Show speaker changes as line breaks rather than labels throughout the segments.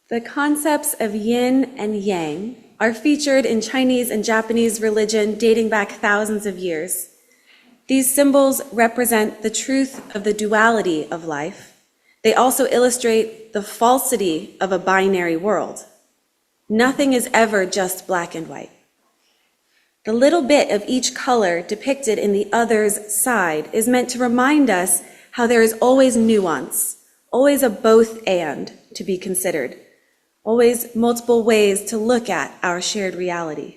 The concepts of yin and yang are featured in Chinese and Japanese religion dating back thousands of years. These symbols represent the truth of the duality of life. They also illustrate the falsity of a binary world. Nothing is ever just black and white. The little bit of each color depicted in the other's side is meant to remind us how there is always nuance, always a both and to be considered, always multiple ways to look at our shared reality.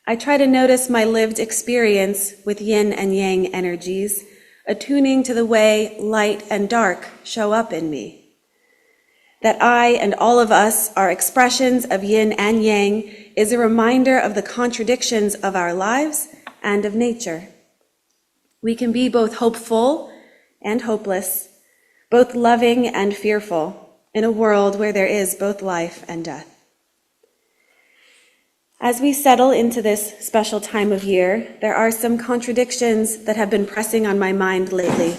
I try to notice my lived experience with yin and yang energies, attuning to the way light and dark show up in me. That I and all of us are expressions of yin and yang is a reminder of the contradictions of our lives and of nature. We can be both hopeful and hopeless, both loving and fearful, in a world where there is both life and death. As we settle into this special time of year, there are some contradictions that have been pressing on my mind lately,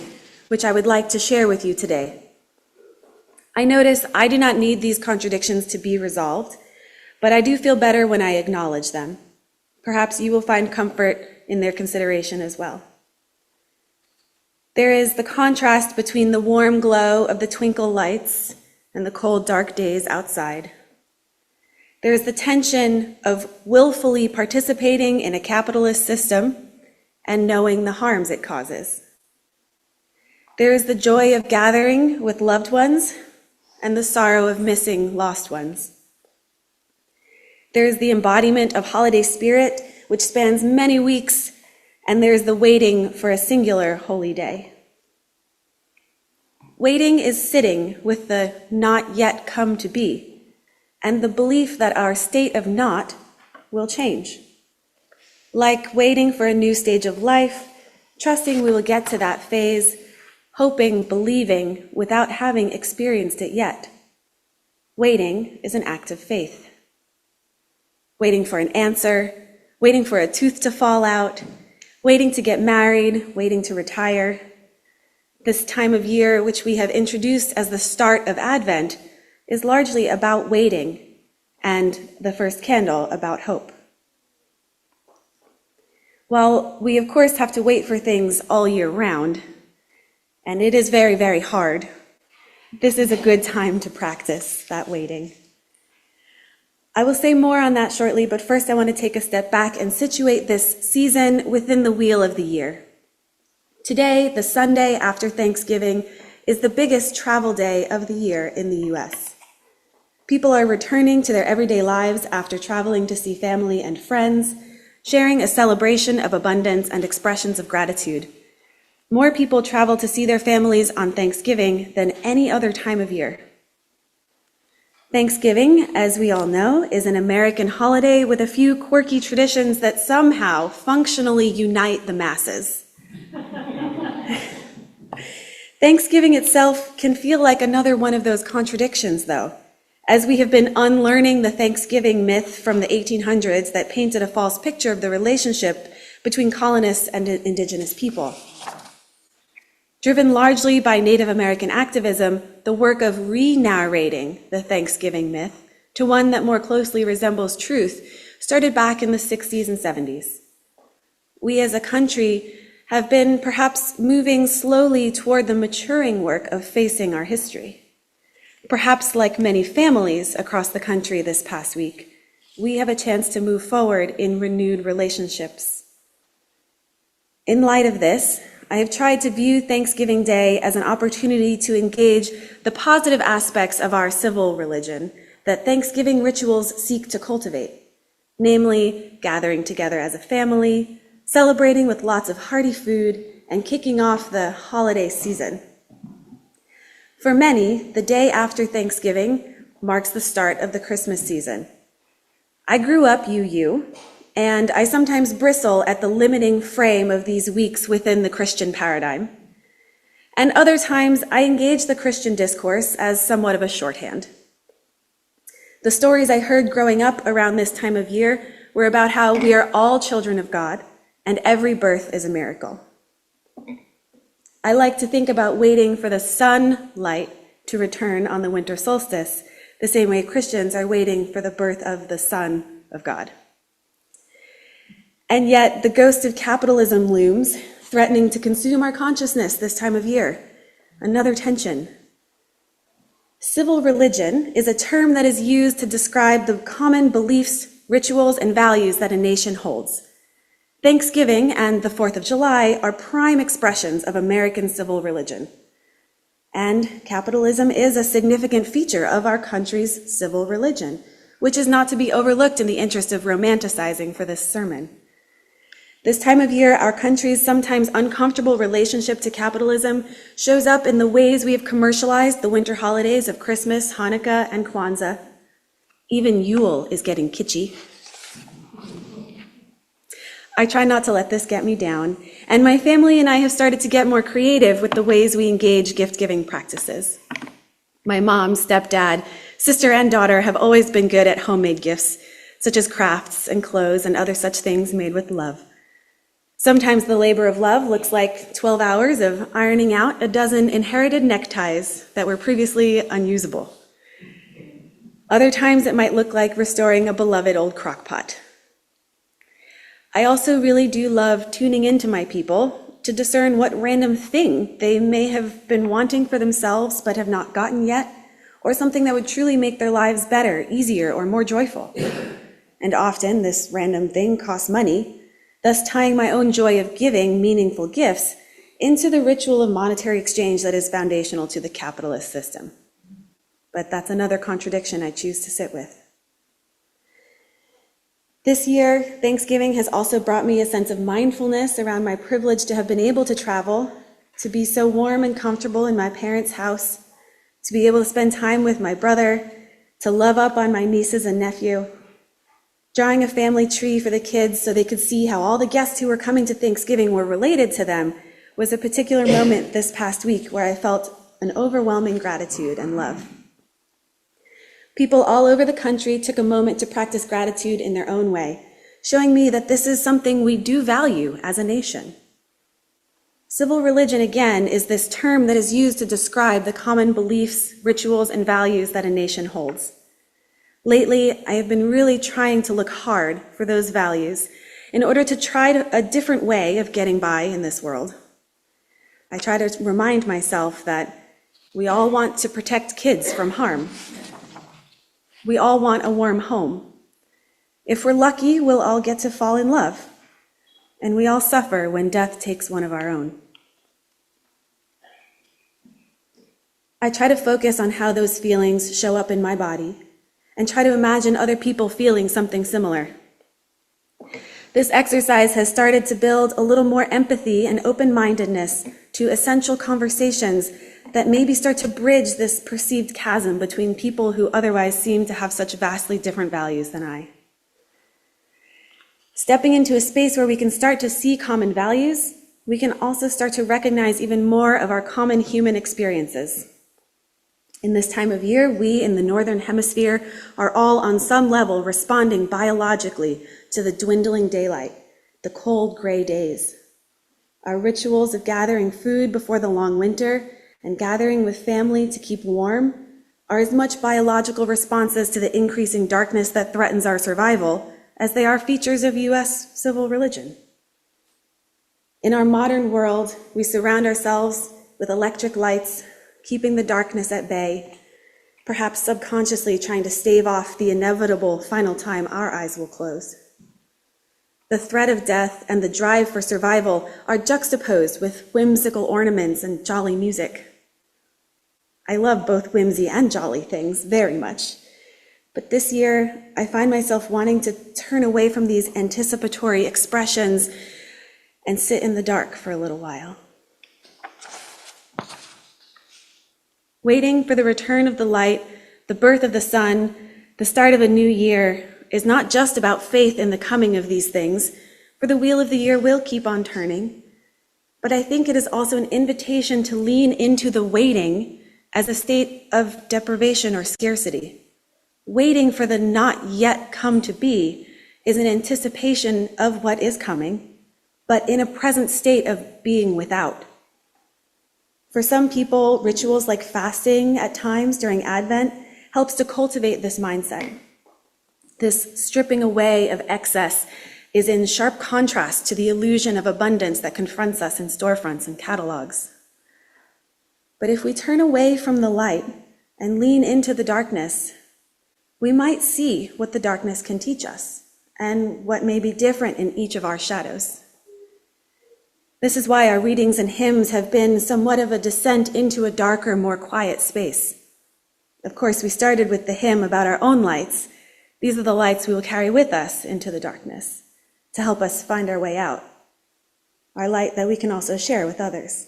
which I would like to share with you today. I notice I do not need these contradictions to be resolved, but I do feel better when I acknowledge them. Perhaps you will find comfort in their consideration as well. There is the contrast between the warm glow of the twinkle lights and the cold, dark days outside. There is the tension of willfully participating in a capitalist system and knowing the harms it causes. There is the joy of gathering with loved ones and the sorrow of missing lost ones. There is the embodiment of holiday spirit, which spans many weeks, and there is the waiting for a singular holy day. Waiting is sitting with the not yet come to be, and the belief that our state of not will change. Like waiting for a new stage of life, trusting we will get to that phase, hoping, believing, without having experienced it yet. Waiting is an act of faith. Waiting for an answer, waiting for a tooth to fall out, waiting to get married, waiting to retire. This time of year, which we have introduced as the start of Advent, is largely about waiting, and the first candle about hope. While we of course have to wait for things all year round, and it is very, very hard, this is a good time to practice that waiting. I will say more on that shortly, but first I want to take a step back and situate this season within the wheel of the year. Today, the Sunday after Thanksgiving, is the biggest travel day of the year in the U.S. People are returning to their everyday lives after traveling to see family and friends, sharing a celebration of abundance and expressions of gratitude. More people travel to see their families on Thanksgiving than any other time of year. Thanksgiving, as we all know, is an American holiday with a few quirky traditions that somehow functionally unite the masses. Thanksgiving itself can feel like another one of those contradictions, though, as we have been unlearning the Thanksgiving myth from the 1800s that painted a false picture of the relationship between colonists and indigenous people. Driven largely by Native American activism, the work of re-narrating the Thanksgiving myth to one that more closely resembles truth started back in the 60s and 70s. We as a country have been perhaps moving slowly toward the maturing work of facing our history. Perhaps like many families across the country this past week, we have a chance to move forward in renewed relationships. In light of this, I have tried to view Thanksgiving Day as an opportunity to engage the positive aspects of our civil religion that Thanksgiving rituals seek to cultivate, namely gathering together as a family, celebrating with lots of hearty food, and kicking off the holiday season. For many, the day after Thanksgiving marks the start of the Christmas season. I grew up UU, and I sometimes bristle at the limiting frame of these weeks within the Christian paradigm. And other times, I engage the Christian discourse as somewhat of a shorthand. The stories I heard growing up around this time of year were about how we are all children of God, and every birth is a miracle. I like to think about waiting for the sunlight to return on the winter solstice, the same way Christians are waiting for the birth of the Son of God. And yet, the ghost of capitalism looms, threatening to consume our consciousness this time of year. Another tension. Civil religion is a term that is used to describe the common beliefs, rituals, and values that a nation holds. Thanksgiving and the 4th of July are prime expressions of American civil religion. And capitalism is a significant feature of our country's civil religion, which is not to be overlooked in the interest of romanticizing for this sermon. This time of year, our country's sometimes uncomfortable relationship to capitalism shows up in the ways we have commercialized the winter holidays of Christmas, Hanukkah, and Kwanzaa. Even Yule is getting kitschy. I try not to let this get me down, and my family and I have started to get more creative with the ways we engage gift-giving practices. My mom, stepdad, sister, and daughter have always been good at homemade gifts, such as crafts and clothes and other such things made with love. Sometimes the labor of love looks like 12 hours of ironing out a dozen inherited neckties that were previously unusable. Other times it might look like restoring a beloved old crock pot. I also really do love tuning into my people to discern what random thing they may have been wanting for themselves but have not gotten yet, or something that would truly make their lives better, easier, or more joyful. And often this random thing costs money, thus tying my own joy of giving meaningful gifts into the ritual of monetary exchange that is foundational to the capitalist system. But that's another contradiction I choose to sit with. This year, Thanksgiving has also brought me a sense of mindfulness around my privilege to have been able to travel, to be so warm and comfortable in my parents' house, to be able to spend time with my brother, to love up on my nieces and nephew. Drawing a family tree for the kids so they could see how all the guests who were coming to Thanksgiving were related to them was a particular moment this past week where I felt an overwhelming gratitude and love. People all over the country took a moment to practice gratitude in their own way, showing me that this is something we do value as a nation. Civil religion, again, is this term that is used to describe the common beliefs, rituals, and values that a nation holds. Lately, I have been really trying to look hard for those values in order to try a different way of getting by in this world. I try to remind myself that we all want to protect kids from harm. We all want a warm home. If we're lucky, we'll all get to fall in love. And we all suffer when death takes one of our own. I try to focus on how those feelings show up in my body and try to imagine other people feeling something similar. This exercise has started to build a little more empathy and open-mindedness to essential conversations that maybe start to bridge this perceived chasm between people who otherwise seem to have such vastly different values than I. Stepping into a space where we can start to see common values, we can also start to recognize even more of our common human experiences. In this time of year, we in the Northern Hemisphere are all on some level responding biologically to the dwindling daylight, the cold gray days. Our rituals of gathering food before the long winter and gathering with family to keep warm are as much biological responses to the increasing darkness that threatens our survival as they are features of U.S. civil religion. In our modern world, we surround ourselves with electric lights, keeping the darkness at bay, perhaps subconsciously trying to stave off the inevitable final time our eyes will close. The threat of death and the drive for survival are juxtaposed with whimsical ornaments and jolly music. I love both whimsy and jolly things very much, but this year I find myself wanting to turn away from these anticipatory expressions and sit in the dark for a little while. Waiting for the return of the light, the birth of the sun, the start of a new year is not just about faith in the coming of these things, for the wheel of the year will keep on turning, but I think it is also an invitation to lean into the waiting as a state of deprivation or scarcity. Waiting for the not yet come to be is an anticipation of what is coming, but in a present state of being without. For some people, rituals like fasting at times during Advent helps to cultivate this mindset. This stripping away of excess is in sharp contrast to the illusion of abundance that confronts us in storefronts and catalogs. But if we turn away from the light and lean into the darkness, we might see what the darkness can teach us and what may be different in each of our shadows. This is why our readings and hymns have been somewhat of a descent into a darker, more quiet space. Of course, we started with the hymn about our own lights. These are the lights we will carry with us into the darkness to help us find our way out, our light that we can also share with others.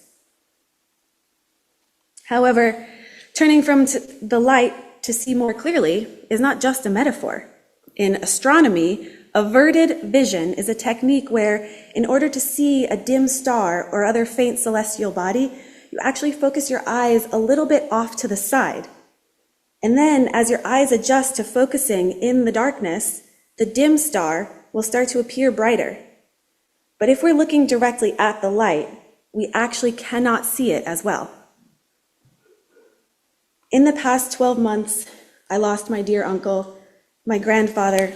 However, turning from the light to see more clearly is not just a metaphor. In astronomy, averted vision is a technique where, in order to see a dim star or other faint celestial body, you actually focus your eyes a little bit off to the side. And then, as your eyes adjust to focusing in the darkness, the dim star will start to appear brighter. But if we're looking directly at the light, we actually cannot see it as well. In the past 12 months, I lost my dear uncle, my grandfather,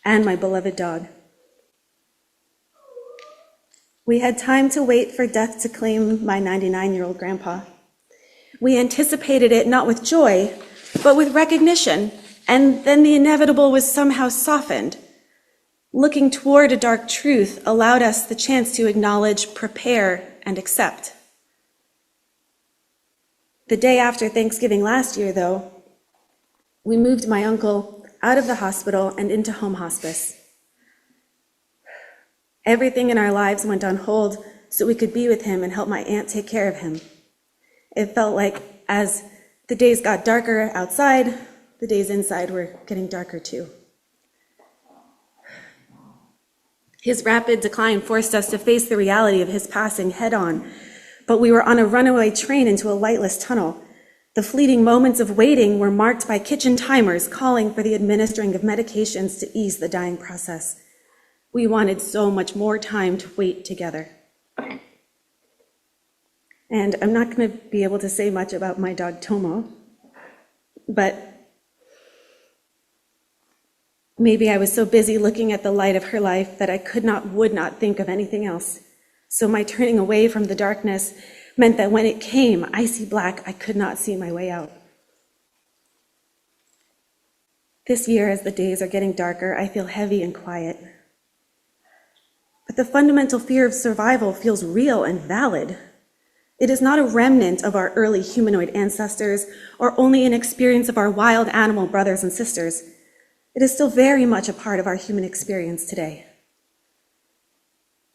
and my beloved dog. We had time to wait for death to claim my 99-year-old grandpa. We anticipated it not with joy, but with recognition, and then the inevitable was somehow softened. Looking toward a dark truth allowed us the chance to acknowledge, prepare, and accept. The day after Thanksgiving last year, though, we moved my uncle out of the hospital and into home hospice. Everything in our lives went on hold so we could be with him and help my aunt take care of him. It felt like as the days got darker outside, the days inside were getting darker too. His rapid decline forced us to face the reality of his passing head on, but we were on a runaway train into a lightless tunnel. The fleeting moments of waiting were marked by kitchen timers calling for the administering of medications to ease the dying process. We wanted so much more time to wait together. And I'm not going to be able to say much about my dog Tomo, but maybe I was so busy looking at the light of her life that I would not think of anything else. So my turning away from the darkness meant that when it came, icy black, I could not see my way out. This year, as the days are getting darker, I feel heavy and quiet. But the fundamental fear of survival feels real and valid. It is not a remnant of our early humanoid ancestors or only an experience of our wild animal brothers and sisters. It is still very much a part of our human experience today.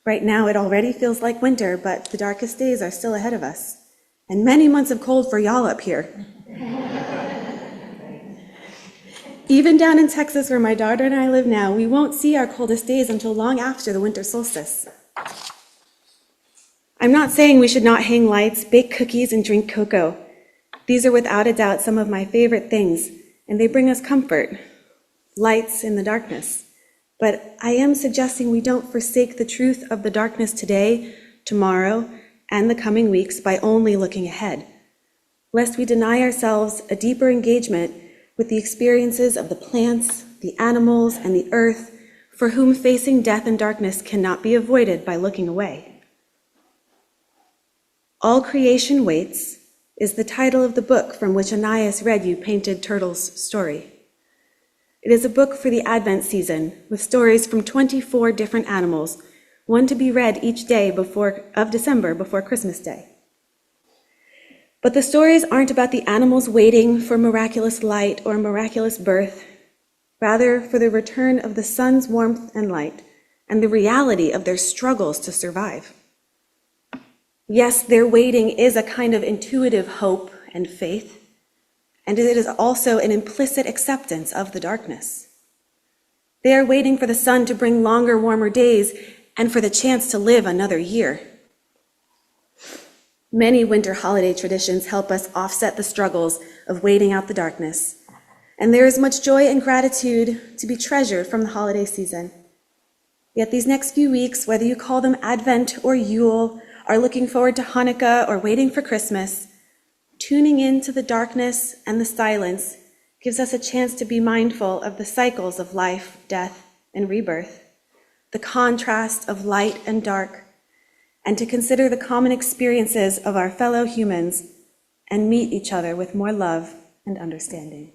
Right now, it already feels like winter, but the darkest days are still ahead of us, and many months of cold for y'all up here. Even down in Texas, where my daughter and I live now, we won't see our coldest days until long after the winter solstice. I'm not saying we should not hang lights, bake cookies, and drink cocoa. These are without a doubt some of my favorite things, and they bring us comfort, lights in the darkness. But I am suggesting we don't forsake the truth of the darkness today, tomorrow, and the coming weeks by only looking ahead, lest we deny ourselves a deeper engagement with the experiences of the plants, the animals, and the earth, for whom facing death and darkness cannot be avoided by looking away. All Creation Waits is the title of the book from which Anais read you Painted Turtle's story. It is a book for the Advent season with stories from 24 different animals, one to be read each day of December before Christmas Day. But the stories aren't about the animals waiting for miraculous light or miraculous birth, rather for the return of the sun's warmth and light and the reality of their struggles to survive. Yes, their waiting is a kind of intuitive hope and faith, and it is also an implicit acceptance of the darkness. They are waiting for the sun to bring longer, warmer days and for the chance to live another year. Many winter holiday traditions help us offset the struggles of waiting out the darkness, and there is much joy and gratitude to be treasured from the holiday season. Yet these next few weeks, whether you call them Advent or Yule, are looking forward to Hanukkah or waiting for Christmas, tuning into the darkness and the silence gives us a chance to be mindful of the cycles of life, death, and rebirth, the contrast of light and dark, and to consider the common experiences of our fellow humans and meet each other with more love and understanding.